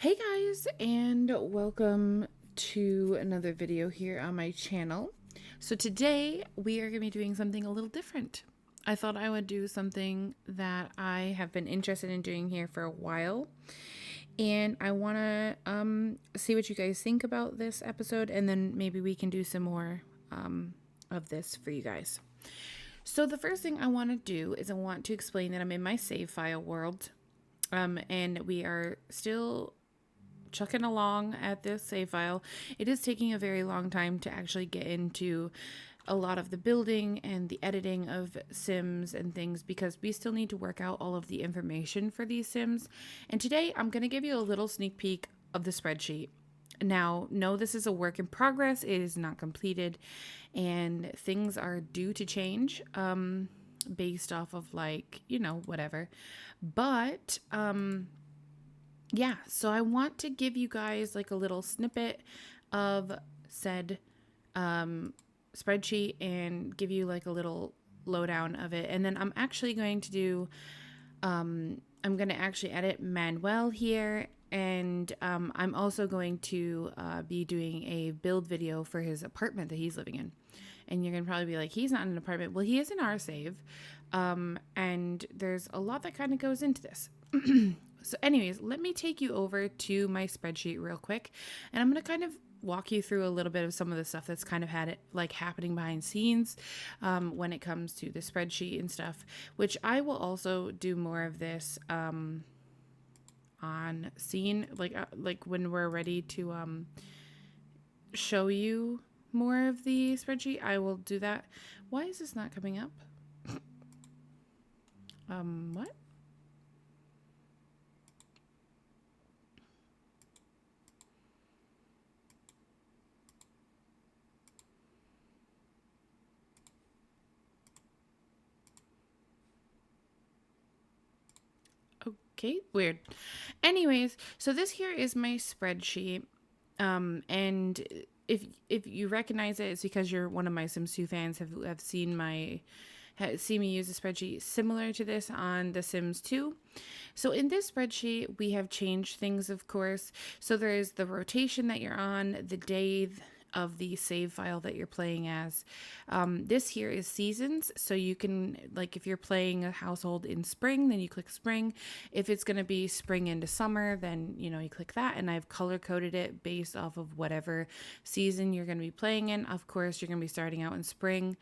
Hey guys, and welcome to another video here on my channel. So today we are going to be doing something a little different. I thought I would do something that I have been interested in doing here for a while, and I want to see what you guys think about this episode, and then maybe we can do some more of this for you guys. So the first thing I want to do is I want to explain that I'm in my save file world, and we are still chucking along at this save file. It is taking a very long time to actually get into a lot of the building and the editing of sims and things because we still need to work out all of the information for these sims. And today I'm going to give you a little sneak peek of the spreadsheet. Now, no, this is a work in progress. It is not completed and things are due to change based off of whatever. But yeah, so I want to give you guys like a little snippet of said spreadsheet and give you like a little lowdown of it. And then I'm actually going to do, I'm going to actually edit Manuel here. And I'm also going to be doing a build video for his apartment that he's living in. And you're going to probably be like, he's not in an apartment. Well, he is in our save. And there's a lot that kind of goes into this. So anyways, let me take you over to my spreadsheet real quick, and I'm going to kind of walk you through a little bit of some of the stuff that's kind of had it like happening behind scenes when it comes to the spreadsheet and stuff, which I will also do more of this on scene, like when we're ready to show you more of the spreadsheet. I will do that. Why is this not coming up? What? Okay, weird. Anyways, so this here is my spreadsheet. And if you recognize it, it's because you're one of my Sims 2 fans have seen me use a spreadsheet similar to this on The Sims 2. So in this spreadsheet, we have changed things, of course. So there's the rotation that you're on, the day of the save file that you're playing as. This here is seasons, so you can, like, if you're playing a household in spring, then you click spring. If it's going to be spring into summer, then you click that, and I've color coded it based off of whatever season you're going to be playing in. Of course, you're going to be starting out in spring.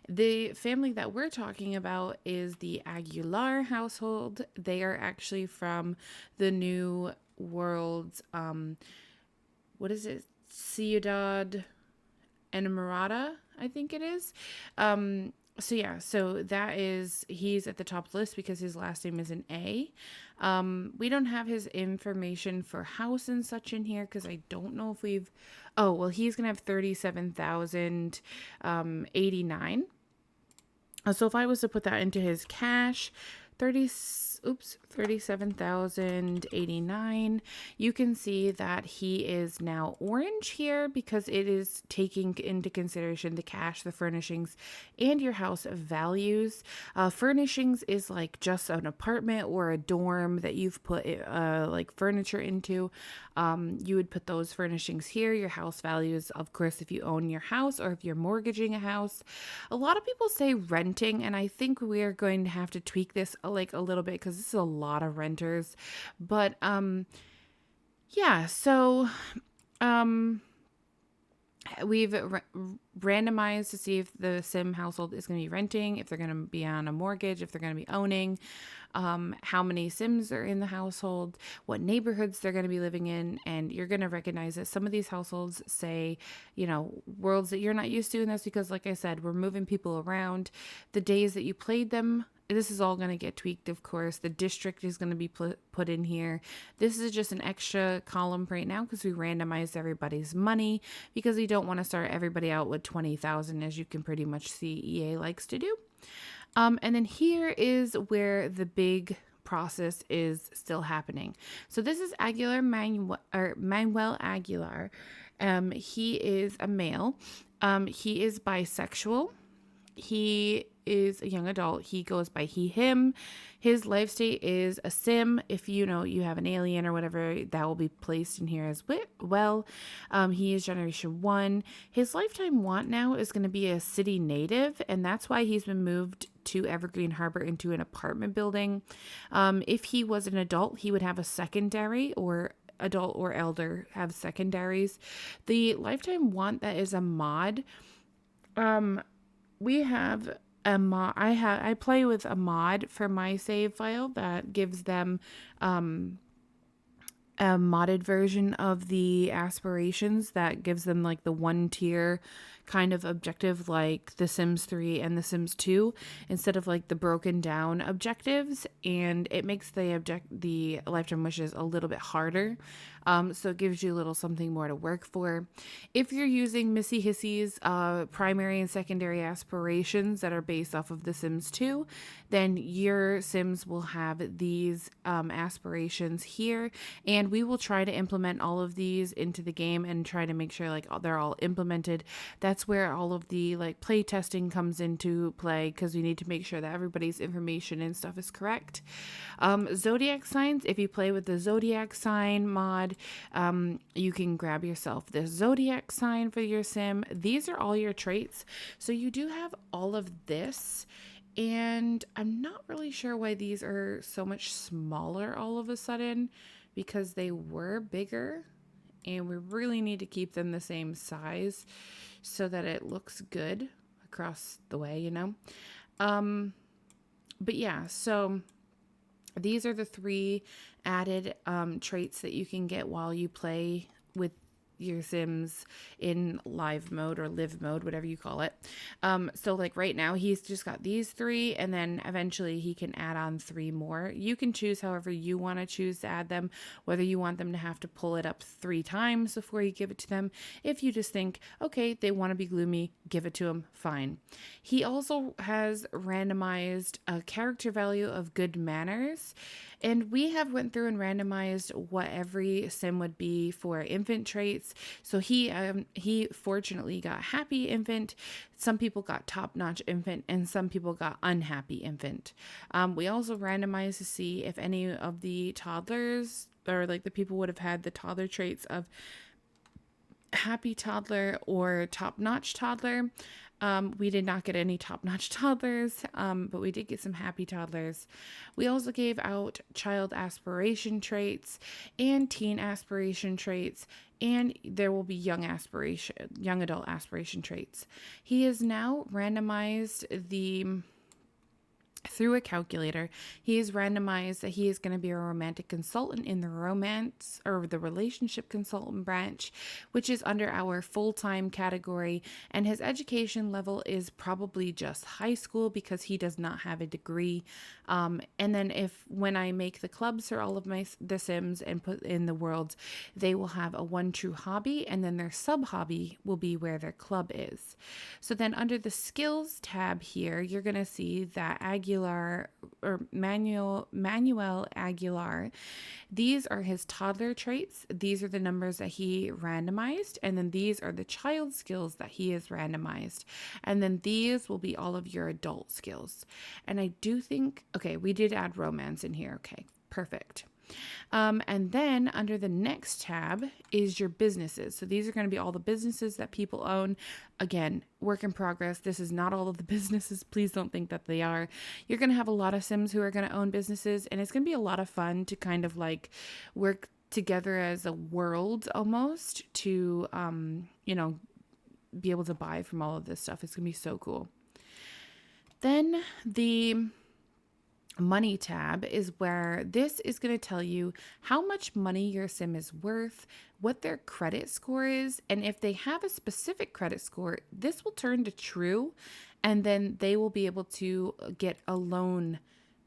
The family that we're talking about is the Aguilar household. They are actually from the New World's what is it? Ciudad Enamorada, I think it is. So yeah, so he's at the top of the list because his last name is an A. We don't have his information for house and such in here because I don't know if he's going to have 37,089. So if I was to put that into his cash, 37,089. You can see that he is now orange here because it is taking into consideration the cash, the furnishings, and your house values. Furnishings is like just an apartment or a dorm that you've put like furniture into. You would put those furnishings here. Your house values, of course, if you own your house or if you're mortgaging a house. A lot of people say renting, and I think we're going to have to tweak this like a little bit because this is a lot of renters. But yeah, so we've randomized to see if the sim household is going to be renting, if they're going to be on a mortgage, if they're going to be owning, how many sims are in the household, what neighborhoods they're going to be living in. And you're going to recognize that some of these households say, worlds that you're not used to. And that's because, like I said, we're moving people around. The days that you played them, this is all going to get tweaked, of course. The district is going to be put in here. This is just an extra column right now because we randomized everybody's money because we don't want to start everybody out with 20,000, as you can pretty much see EA likes to do. And then here is where the big process is still happening. So this is Manuel Aguilar. He is a male. He is bisexual. He is a young adult. He goes by he, him. His life state is a sim. If you know you have an alien or whatever, that will be placed in here as well. He is generation 1. His lifetime want now is going to be a city native, and that's why he's been moved to Evergreen Harbor into an apartment building. If he was an adult, he would have a secondary, or adult or elder have secondaries. The lifetime want that is a mod. We have a mod. I play with a mod for my save file that gives them a modded version of the aspirations that gives them like the 1 tier kind of objective, like The Sims 3 and The Sims 2, instead of like the broken down objectives, and it makes the lifetime wishes a little bit harder. So it gives you a little something more to work for. If you're using Missy Hissy's primary and secondary aspirations that are based off of The Sims 2, then your Sims will have these aspirations here, and we will try to implement all of these into the game and try to make sure like they're all implemented. That's where all of the like play testing comes into play, because we need to make sure that everybody's information and stuff is correct. Zodiac signs, if you play with the zodiac sign mod, you can grab yourself this zodiac sign for your sim. These are all your traits, so you do have all of this, and I'm not really sure why these are so much smaller all of a sudden, because they were bigger, and we really need to keep them the same size so that it looks good across the way, you know. But yeah, so these are the 3 added traits that you can get while you play with your Sims in live mode or live mode, whatever you call it. So like right now he's just got these 3, and then eventually he can add on 3 more. You can choose however you want to choose to add them, whether you want them to have to pull it up 3 times before you give it to them. If you just think, okay, they want to be gloomy, give it to them, fine. He also has randomized a character value of good manners, and we have went through and randomized what every sim would be for infant traits. So he fortunately got happy infant. Some people got top-notch infant, and some people got unhappy infant. We also randomized to see if any of the toddlers, or like the people would have had the toddler traits of happy toddler or top-notch toddler. We did not get any top-notch toddlers, but we did get some happy toddlers. We also gave out child aspiration traits and teen aspiration traits, and there will be young adult aspiration traits. He has now randomized through a calculator. He is randomized that he is going to be a romantic consultant in the romance or the relationship consultant branch, which is under our full-time category, and his education level is probably just high school because he does not have a degree. And then when I make the clubs for all of the Sims and put in the worlds, they will have a 1 true hobby, and then their sub hobby will be where their club is. So then under the skills tab here, you're going to see that Manuel Aguilar. These are his toddler traits. These are the numbers that he randomized, and then these are the child skills that he has randomized, and then these will be all of your adult skills. And I do think, okay, we did add romance in here. Okay, perfect. And then under the next tab is your businesses. So these are going to be all the businesses that people own. Again, work in progress. This is not all of the businesses. Please don't think that they are. You're going to have a lot of Sims who are going to own businesses, and it's going to be a lot of fun to kind of like work together as a world almost to, be able to buy from all of this stuff. It's going to be so cool. Then the money tab is where this is going to tell you how much money your sim is worth, what their credit score is, and if they have a specific credit score, this will turn to true, and then they will be able to get a loan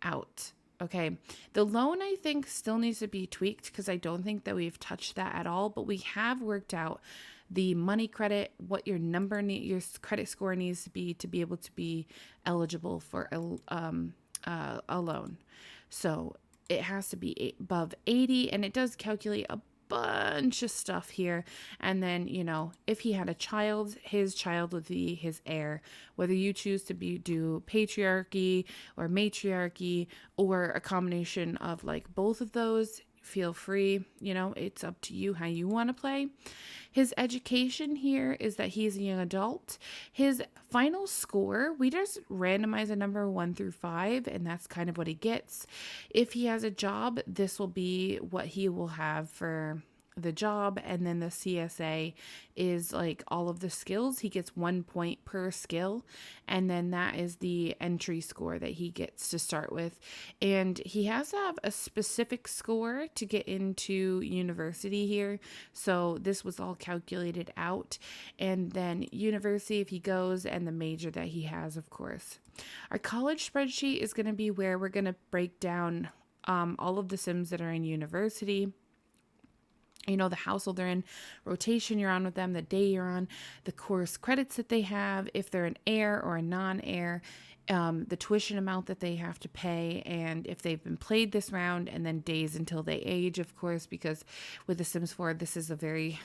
out. Okay, the loan I think still needs to be tweaked because I don't think that we've touched that at all, but we have worked out the money credit, what your your credit score needs to be able to be eligible for a loan. So it has to be above 80, and it does calculate bunch of stuff here. And then, you know, if he had a child, his child would be his heir. Whether you choose to do patriarchy or matriarchy or a combination of like both of those, feel free. You know, it's up to you how you want to play. His education here is that he's a young adult. His final score, we just randomize a number 1 through 5, and that's kind of what he gets. If he has a job, this will be what he will have for the job. And then the CSA is like all of the skills. He gets 1 point per skill, and then that is the entry score that he gets to start with. And he has to have a specific score to get into university here, so this was all calculated out. And then university, if he goes, and the major that he has, of course. Our college spreadsheet is going to be where we're going to break down all of the Sims that are in university. You know, the household they're in, rotation you're on with them, the day you're on, the course credits that they have, if they're an heir or a non-heir, the tuition amount that they have to pay, and if they've been played this round, and then days until they age, of course, because with The Sims 4, this is a very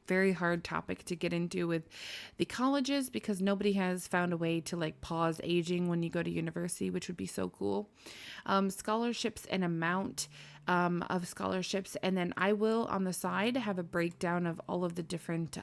very hard topic to get into with the colleges, because nobody has found a way to like pause aging when you go to university, which would be so cool. Scholarships and amount of scholarships, and then I will on the side have a breakdown of all of the different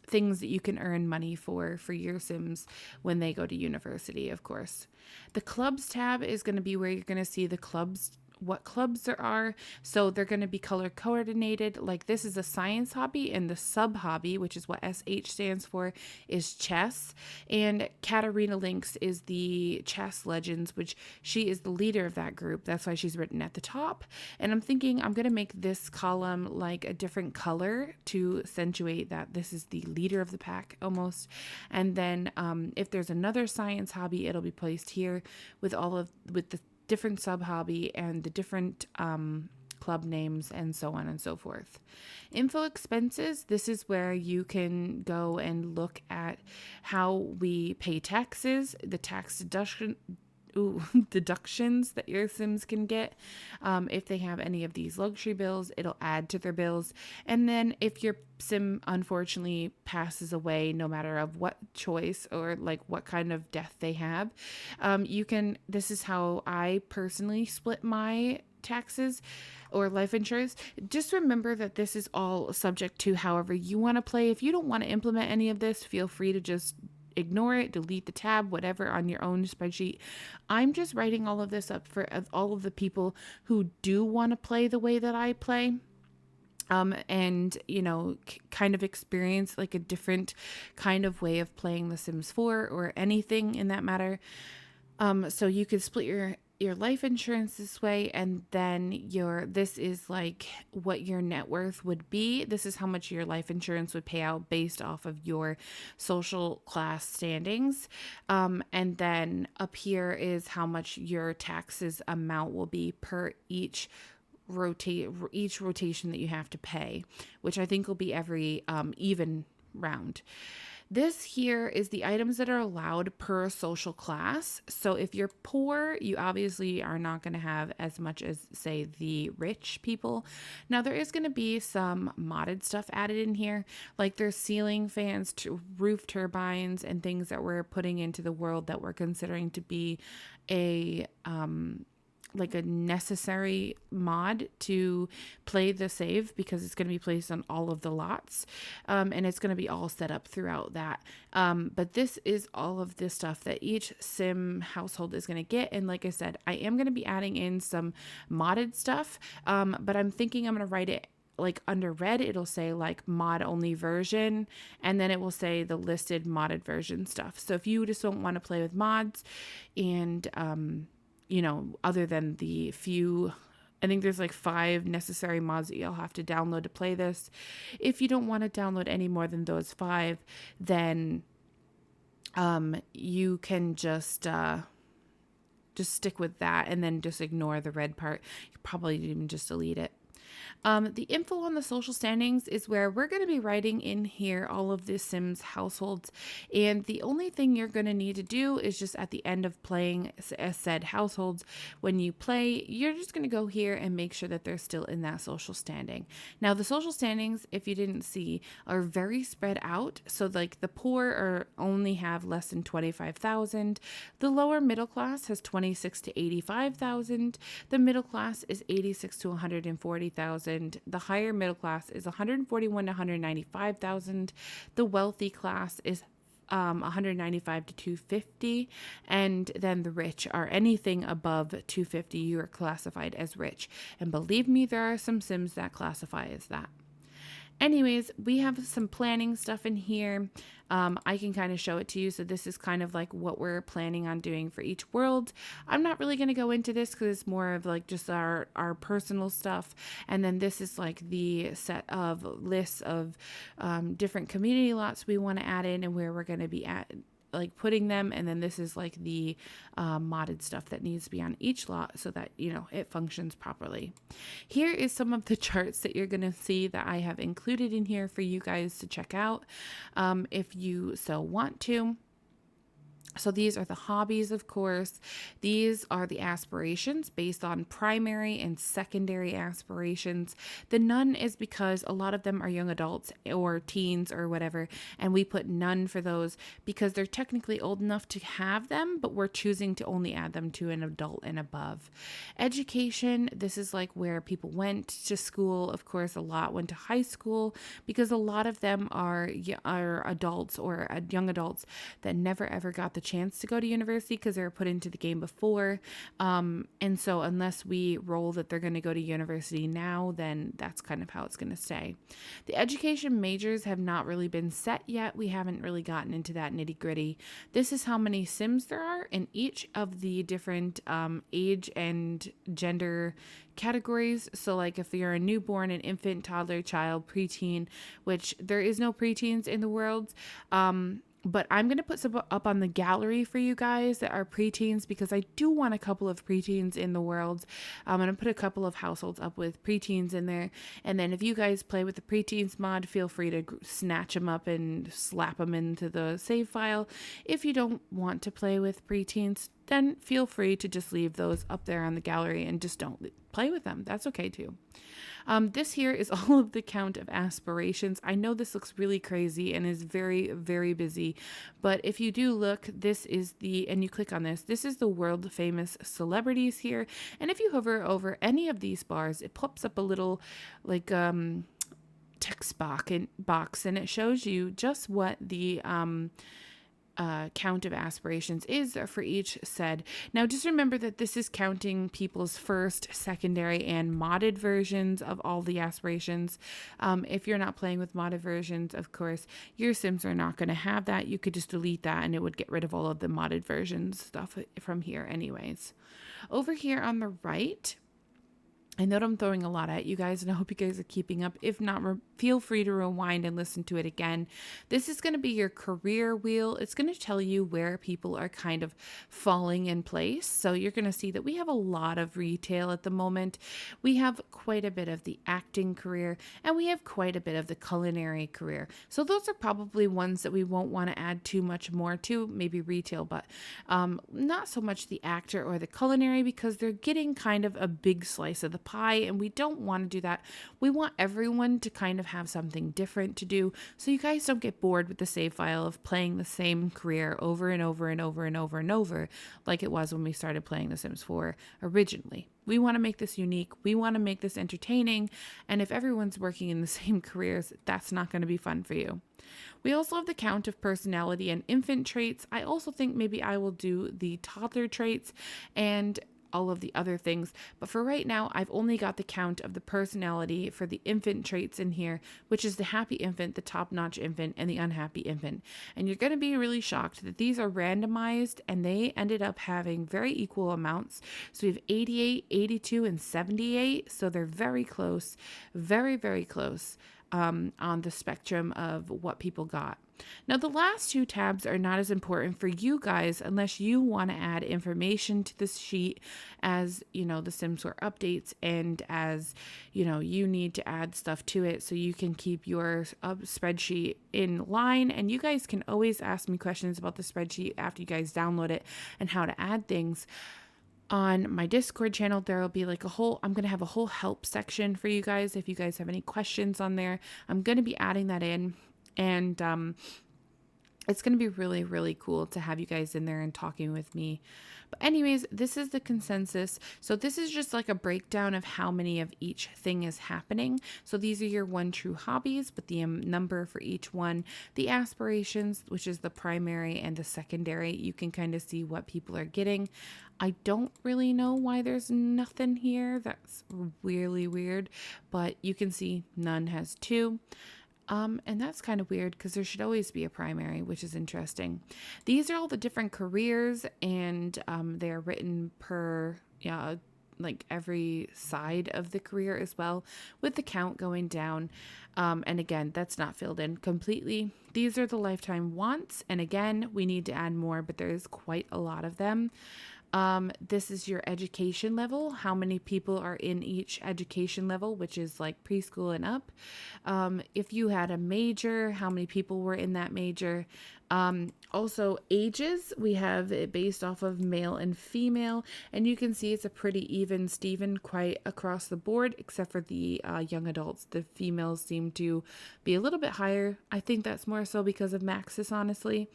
things that you can earn money for your Sims when they go to university, of course. The clubs tab is going to be where you're going to see the clubs, what clubs there are. So they're going to be color coordinated. Like this is a science hobby, and the sub hobby, which is what SH stands for, is chess. And Katarina Lynx is the chess legends, which she is the leader of that group. That's why she's written at the top. And I'm thinking I'm going to make this column like a different color to accentuate that this is the leader of the pack almost. And then if there's another science hobby, it'll be placed here with the different sub hobby and the different club names and so on and so forth. Info expenses, this is where you can go and look at how we pay taxes, the tax deductions that your Sims can get. If they have any of these luxury bills, it'll add to their bills. And then if your Sim unfortunately passes away, no matter of what choice or like what kind of death they have, this is how I personally split my taxes or life insurance. Just remember that this is all subject to however you want to play. If you don't want to implement any of this, feel free to just ignore it, delete the tab, whatever, on your own spreadsheet. I'm just writing all of this up for all of the people who do want to play the way that I play. And, you know, kind of experience like a different kind of way of playing The Sims 4 or anything in that matter. So you could split your life insurance this way, and then this is like what your net worth would be. This is how much your life insurance would pay out based off of your social class standings. And then up here is how much your taxes amount will be per each rotation that you have to pay, which I think will be every even round. This here is the items that are allowed per social class. So if you're poor, you obviously are not going to have as much as, say, the rich people. Now, there is going to be some modded stuff added in here, like there's ceiling fans, roof turbines, and things that we're putting into the world that we're considering to be a necessary mod to play the save, because it's going to be placed on all of the lots, and it's going to be all set up throughout that. But this is all of this stuff that each Sim household is going to get. And like I said, I am going to be adding in some modded stuff, but I'm thinking I'm going to write it like under red. It'll say like mod only version, and then it will say the listed modded version stuff. So if you just don't want to play with mods and you know, other than the few, I think there's like 5 necessary mods that you'll have to download to play this. If you don't want to download any more than those 5, then you can just stick with that and then just ignore the red part. You probably even just delete it. The info on the social standings is where we're going to be writing in here all of the Sims households. And the only thing you're going to need to do is just at the end of playing said households, when you play, you're just going to go here and make sure that they're still in that social standing. Now, the social standings, if you didn't see, are very spread out. So like the poor are only have less than 25,000. The lower middle class has 26 to 85,000. The middle class is 86 to 140,000. The higher middle class is 141 to 195,000. The wealthy class is 195 to 250, and then the rich are anything above 250. You are classified as rich, and believe me, there are some Sims that classify as that. Anyways, we have some planning stuff in here. I can kind of show it to you. So this is kind of like what we're planning on doing for each world. I'm not really going to go into this because it's more of like just our personal stuff. And then this is like the set of lists of different community lots we want to add in and where we're going to be at, like putting them. And then this is like the modded stuff that needs to be on each lot so that, you know, it functions properly. Here is some of the charts that you're going to see that I have included in here for you guys to check out if you so want to. So these are the hobbies, of course. These are the aspirations based on primary and secondary aspirations. The none is because a lot of them are young adults or teens or whatever, and we put none for those because they're technically old enough to have them, but we're choosing to only add them to an adult and above. Education, this is like where people went to school. Of course, a lot went to high school because a lot of them are adults or young adults that never ever got the chance to go to university because they were put into the game before. And so unless we roll that they're going to go to university now, then that's kind of how it's going to stay. The education majors have not really been set yet. We haven't really gotten into that nitty gritty. This is how many Sims there are in each of the different age and gender categories. So like if you're a newborn, an infant, toddler, child, preteen, which there is no preteens in the world, but I'm going to put some up on the gallery for you guys that are preteens because I do want a couple of preteens in the world. I'm going to put a couple of households up with preteens in there. And then if you guys play with the preteens mod, feel free to snatch them up and slap them into the save file. If you don't want to play with preteens, then feel free to just leave those up there on the gallery and just don't play with them. That's okay too. This here is all of the count of aspirations. I know this looks really crazy and is very, very busy, but if you do look, this is and you click on this, this is the world famous celebrities here. And if you hover over any of these bars, it pops up a little like text box and it shows you just what the count of aspirations is for each said. Now just remember that this is counting people's first, secondary, and modded versions of all the aspirations. If you're not playing with modded versions, of course, your Sims are not going to have that. You could just delete that and it would get rid of all of the modded versions stuff from here anyways. Over here on the right, I know I'm throwing a lot at you guys, and I hope you guys are keeping up. If not, feel free to rewind and listen to it again. This is going to be your career wheel. It's going to tell you where people are kind of falling in place. So you're going to see that we have a lot of retail at the moment. We have quite a bit of the acting career, and we have quite a bit of the culinary career. So those are probably ones that we won't want to add too much more to, maybe retail, but not so much the actor or the culinary because they're getting kind of a big slice of the pie, and we don't want to do that. We want everyone to kind of have something different to do so you guys don't get bored with the save file of playing the same career over and over and over and over and over like it was when we started playing The Sims 4 originally. We want to make this unique. We want to make this entertaining. And if everyone's working in the same careers, that's not going to be fun for you. We also have the count of personality and infant traits. I also think maybe I will do the toddler traits and all of the other things. But for right now, I've only got the count of the personality for the infant traits in here, which is the happy infant, the top-notch infant, and the unhappy infant. And you're going to be really shocked that these are randomized and they ended up having very equal amounts. So we have 88, 82, and 78. So they're very close, very, very close on the spectrum of what people got. Now, the last two tabs are not as important for you guys unless you want to add information to this sheet as, the Sims 4 updates, and as, you need to add stuff to it so you can keep your spreadsheet in line. And you guys can always ask me questions about the spreadsheet after you guys download it and how to add things. On my Discord channel, there will be I'm going to have a whole help section for you guys. If you guys have any questions on there, I'm going to be adding that in. And it's going to be really, really cool to have you guys in there and talking with me. But anyways, this is the consensus. So this is just like a breakdown of how many of each thing is happening. So these are your 1 true hobbies, but the number for each one. The aspirations, which is the primary and the secondary, you can kind of see what people are getting. I don't really know why there's nothing here. That's really weird, but you can see none has 2. And that's kind of weird because there should always be a primary, which is interesting. These are all the different careers, and they're written per, every side of the career as well, with the count going down. And again, that's not filled in completely. These are the lifetime wants. And again, we need to add more, but there is quite a lot of them. This is your education level, how many people are in each education level, which is like preschool and up. If you had a major, how many people were in that major. Also ages, we have it based off of male and female, and you can see it's a pretty even Steven quite across the board, except for the young adults. The females seem to be a little bit higher. I think that's more so because of Maxis, honestly.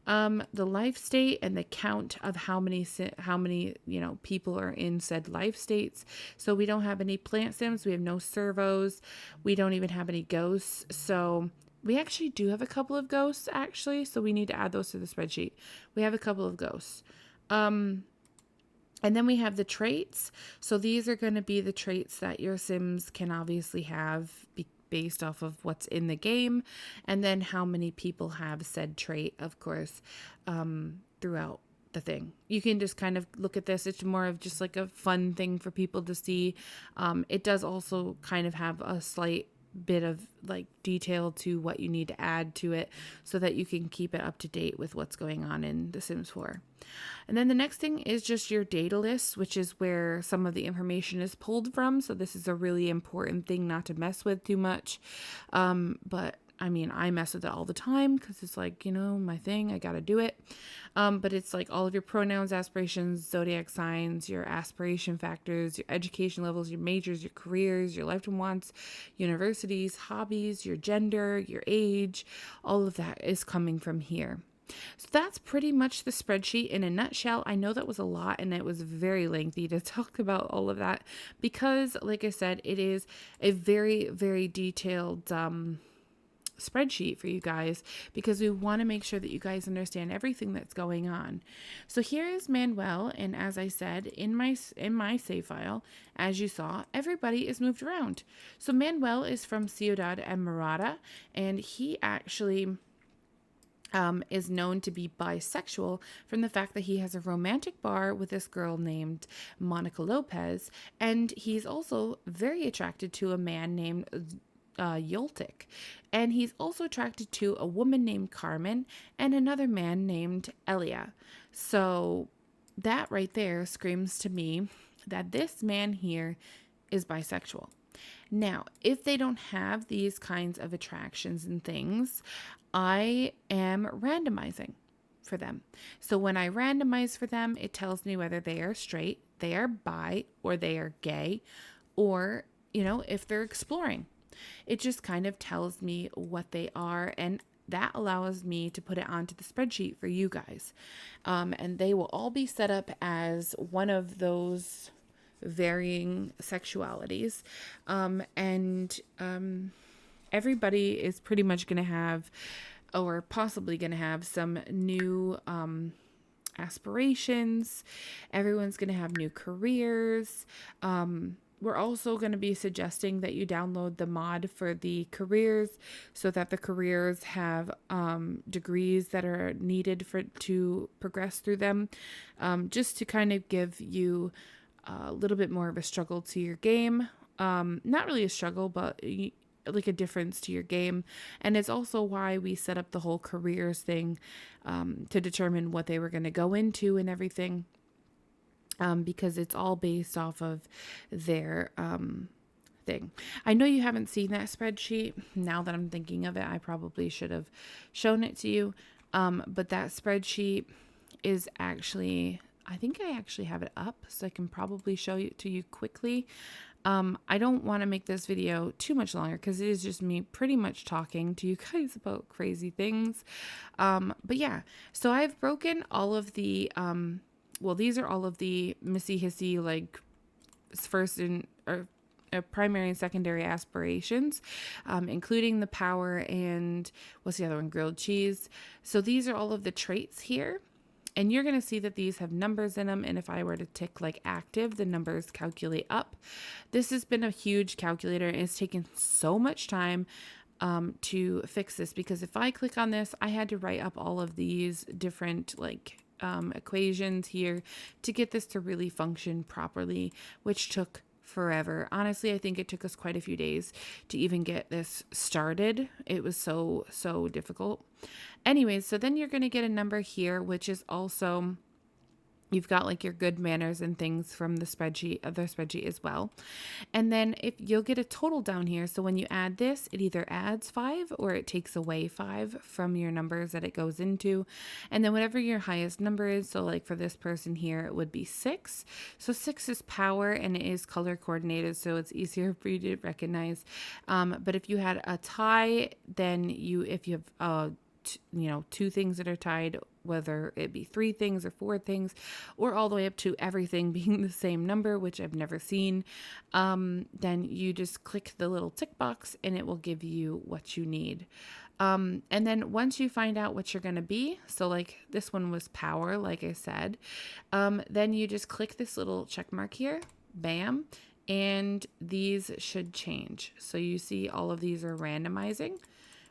The life state and the count of how many people are in said life states. So we don't have any plant sims. We have no servos. We don't even have any ghosts. So we actually do have a couple of ghosts, actually. So we need to add those to the spreadsheet. We have a couple of ghosts. And then we have the traits. So these are going to be the traits that your sims can obviously have based off of what's in the game, and then how many people have said trait, of course, throughout the thing. You can just kind of look at this. It's more of just like a fun thing for people to see. It does also kind of have a slight bit of detail to what you need to add to it so that you can keep it up to date with what's going on in The Sims 4. And then the next thing is just your data list, which is where some of the information is pulled from. So this is a really important thing not to mess with too much. But I mean, I mess with it all the time because it's my thing. I got to do it. But it's all of your pronouns, aspirations, zodiac signs, your aspiration factors, your education levels, your majors, your careers, your lifetime wants, universities, hobbies, your gender, your age. All of that is coming from here. So that's pretty much the spreadsheet in a nutshell. I know that was a lot and it was very lengthy to talk about all of that because, like I said, it is a very, very detailed spreadsheet for you guys because we want to make sure that you guys understand everything that's going on. So here is Manuel, and as I said in my save file, as you saw, everybody is moved around. So Manuel is from Ciudad Emirata, and he actually is known to be bisexual from the fact that he has a romantic bar with this girl named Monica Lopez, and he's also very attracted to a man named Yoltik, and he's also attracted to a woman named Carmen and another man named Elia. So that right there screams to me that this man here is bisexual. Now, if they don't have these kinds of attractions and things, I am randomizing for them. So when I randomize for them, it tells me whether they are straight, they are bi, or they are gay, or, if they're exploring. It just kind of tells me what they are, and that allows me to put it onto the spreadsheet for you guys. And they will all be set up as one of those varying sexualities. Everybody is pretty much going to have, or possibly going to have, some new aspirations. Everyone's going to have new careers. We're also going to be suggesting that you download the mod for the careers so that the careers have degrees that are needed to progress through them, just to kind of give you a little bit more of a struggle to your game. Not really a struggle, but like a difference to your game. And it's also why we set up the whole careers thing, to determine what they were going to go into and everything. Because it's all based off of their thing. I know you haven't seen that spreadsheet. Now that I'm thinking of it, I probably should have shown it to you. But that spreadsheet is actually, I think I actually have it up, so I can probably show it to you quickly. I don't want to make this video too much longer because it is just me pretty much talking to you guys about crazy things. But yeah, so I've broken all of the, well, these are all of the Missy Hissy, like first and or primary and secondary aspirations, including the power and what's the other one? Grilled cheese. So these are all of the traits here. And you're going to see that these have numbers in them. And if I were to tick like active, the numbers calculate up. This has been a huge calculator, and it's taken so much time to fix this, because if I click on this, I had to write up all of these different like equations here to get this to really function properly, which took forever. Honestly, I think it took us quite a few days to even get this started. It was so difficult. Anyways, so then you're going to get a number here, which is also, you've got like your good manners and things from the spreadsheet, other spreadsheet as well. And then if you'll get a total down here. So when you add this, it either adds 5 or it takes away 5 from your numbers that it goes into. And then whatever your highest number is, so like for this person here, it would be 6. So 6 is power, and it is color coordinated, so it's easier for you to recognize. But if you had a tie, then if you have two things that are tied, whether it be 3 things or 4 things, or all the way up to everything being the same number, which I've never seen, then you just click the little tick box and it will give you what you need. And then once you find out what you're going to be, so like this one was power, like I said, then you just click this little check mark here, bam, and these should change. So you see all of these are randomizing.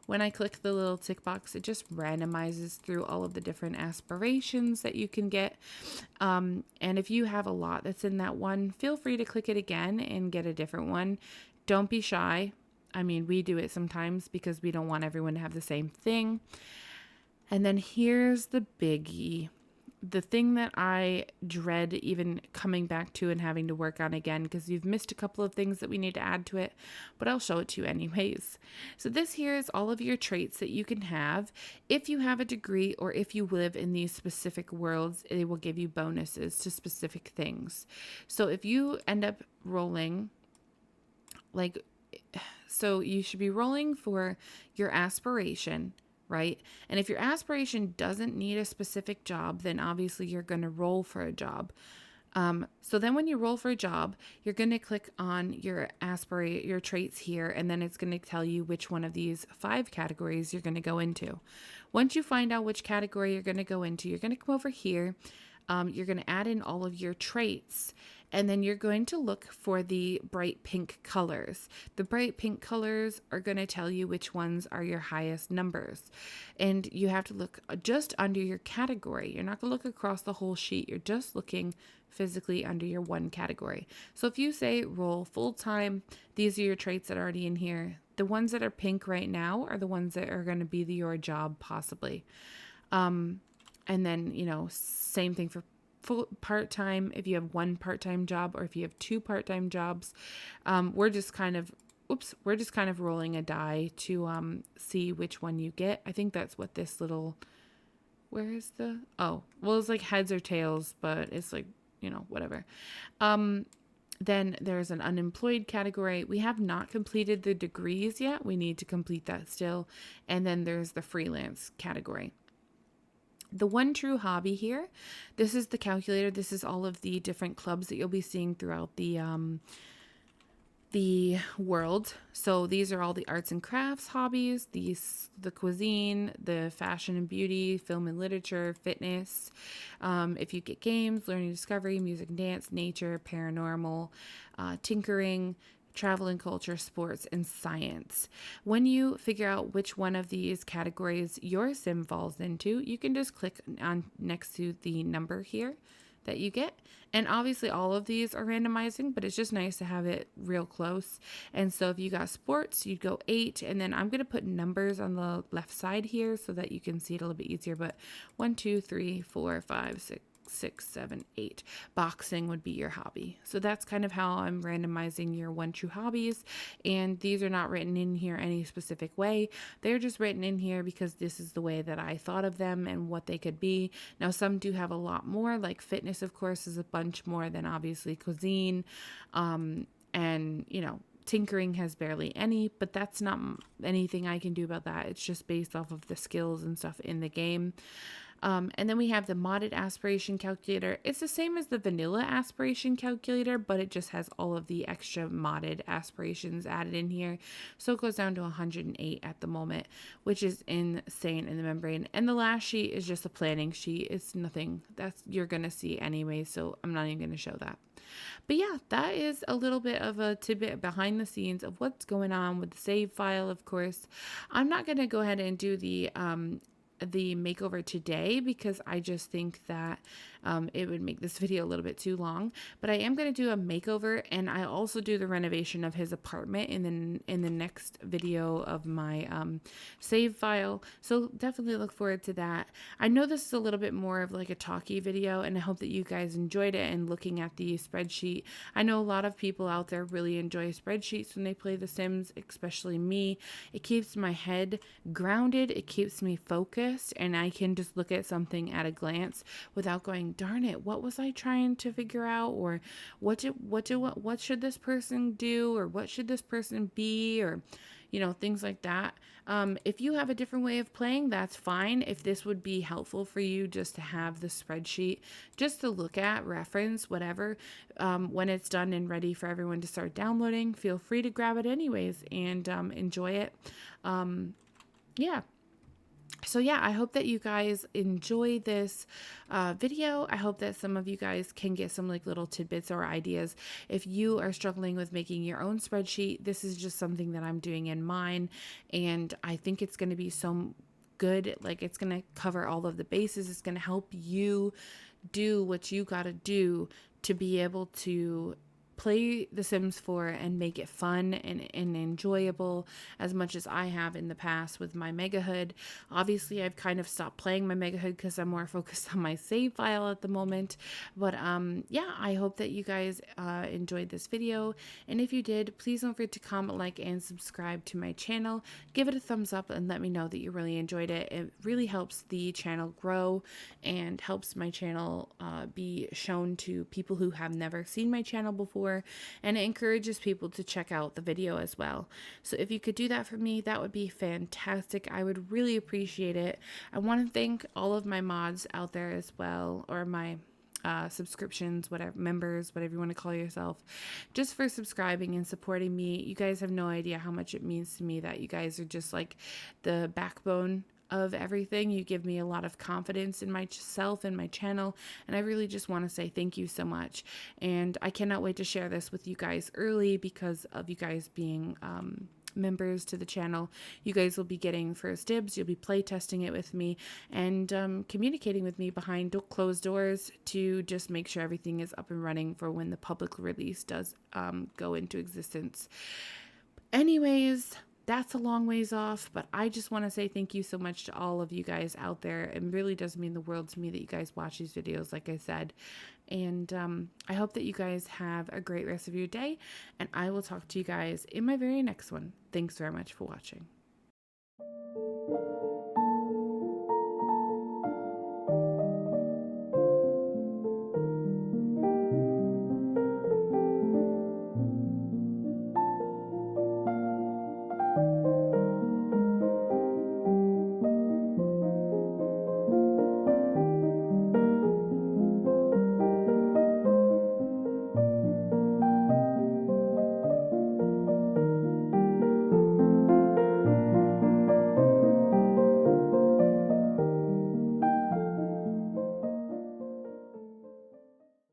When I click the little tick box, it just randomizes through all of the different aspirations that you can get. And if you have a lot that's in that one, feel free to click it again and get a different one. Don't be shy. I mean, we do it sometimes because we don't want everyone to have the same thing. And then here's the biggie. The thing that I dread even coming back to and having to work on again, because you've missed a couple of things that we need to add to it, but I'll show it to you anyways. So this here is all of your traits that you can have. If you have a degree or if you live in these specific worlds, it will give you bonuses to specific things. So if you end up rolling, so you should be rolling for your aspiration, right? And if your aspiration doesn't need a specific job, then obviously you're going to roll for a job. So then when you roll for a job, you're going to click on your traits here, and then it's going to tell you which one of these 5 categories you're going to go into. Once you find out which category you're going to go into, you're going to come over here. You're going to add in all of your traits, and then you're going to look for the bright pink colors. The bright pink colors are going to tell you which ones are your highest numbers. And you have to look just under your category. You're not going to look across the whole sheet. You're just looking physically under your one category. So if you say roll full-time, these are your traits that are already in here. The ones that are pink right now are the ones that are going to be your job possibly. And then, same thing for full part-time. If you have one part-time job or if you have 2 part-time jobs, we're just kind of rolling a die to see which one you get. I think that's what this little, where is the, it's like heads or tails, but it's like, whatever. Then there's an unemployed category. We have not completed the degrees yet. We need to complete that still. And then there's the freelance category. The one true hobby here, this is the calculator. This is all of the different clubs that you'll be seeing throughout the world. So these are all the arts and crafts hobbies, the cuisine, the fashion and beauty, film and literature, fitness. If you get games, learning, discovery, music and dance, nature, paranormal, tinkering, travel and culture, sports, and science. When you figure out which one of these categories your sim falls into, you can just click on next to the number here that you get. And obviously all of these are randomizing, but it's just nice to have it real close. And so if you got sports, you'd go 8. And then I'm going to put numbers on the left side here so that you can see it a little bit easier. But 1, 2, 3, 4, 5, 6, 7, 8. Boxing would be your hobby. So that's kind of how I'm randomizing your one true hobbies. And these are not written in here any specific way. They're just written in here because this is the way that I thought of them and what they could be. Now, some do have a lot more, like fitness, of course, is a bunch more than obviously cuisine. And, you know, tinkering has barely any, but that's not anything I can do about that. It's just based off of the skills and stuff in the game. And then we have the modded aspiration calculator. It's the same as the vanilla aspiration calculator, but it just has all of the extra modded aspirations added in here. So it goes down to 108 at the moment, which is insane in the membrane. And the last sheet is just a planning sheet. It's nothing that's you're going to see anyway, so I'm not even going to show that. But yeah, that is a little bit of a tidbit behind the scenes of what's going on with the save file, of course. I'm not going to go ahead and do the makeover today because I just think that it would make this video a little bit too long, but I am going to do a makeover, and I also do the renovation of his apartment in the next video of my save file. So definitely look forward to that. I know this is a little bit more of like a talky video, and I hope that you guys enjoyed it and looking at the spreadsheet. I know a lot of people out there really enjoy spreadsheets when they play The Sims, especially me. It keeps my head grounded, it keeps me focused, and I can just look at something at a glance without going, darn it, what was I trying to figure out? Or what should this person do? Or what should this person be? Or, you know, things like that. If you have a different way of playing, that's fine. If this would be helpful for you just to have the spreadsheet, just to look at, reference, whatever, when it's done and ready for everyone to start downloading, feel free to grab it anyways and enjoy it. Yeah. So yeah, I hope that you guys enjoy this video. I hope that some of you guys can get some like little tidbits or ideas. If you are struggling with making your own spreadsheet, this is just something that I'm doing in mine, and I think it's going to be so good. Like, it's going to cover all of the bases. It's going to help you do what you got to do to be able to play The Sims 4 and make it fun and enjoyable as much as I have in the past with my Megahood. Obviously, I've kind of stopped playing my Megahood because I'm more focused on my save file at the moment. But yeah, I hope that you guys enjoyed this video. And if you did, please don't forget to comment, like, and subscribe to my channel. Give it a thumbs up and let me know that you really enjoyed it. It really helps the channel grow and helps my channel be shown to people who have never seen my channel before. And it encourages people to check out the video as well. So if you could do that for me, that would be fantastic. I would really appreciate it. I want to thank all of my mods out there as well, or my subscriptions, whatever, members, whatever you want to call yourself, just for subscribing and supporting me. You guys have no idea how much it means to me that you guys are just like the backbone of everything. You give me a lot of confidence in myself and my channel, and I really just want to say thank you so much. And I cannot wait to share this with you guys early because of you guys being members to the channel. You guys will be getting first dibs. You'll be play testing it with me and communicating with me behind closed doors to just make sure everything is up and running for when the public release does go into existence. Anyways, that's a long ways off, but I just want to say thank you so much to all of you guys out there. It really does mean the world to me that you guys watch these videos, like I said. And I hope that you guys have a great rest of your day, and I will talk to you guys in my very next one. Thanks very much for watching.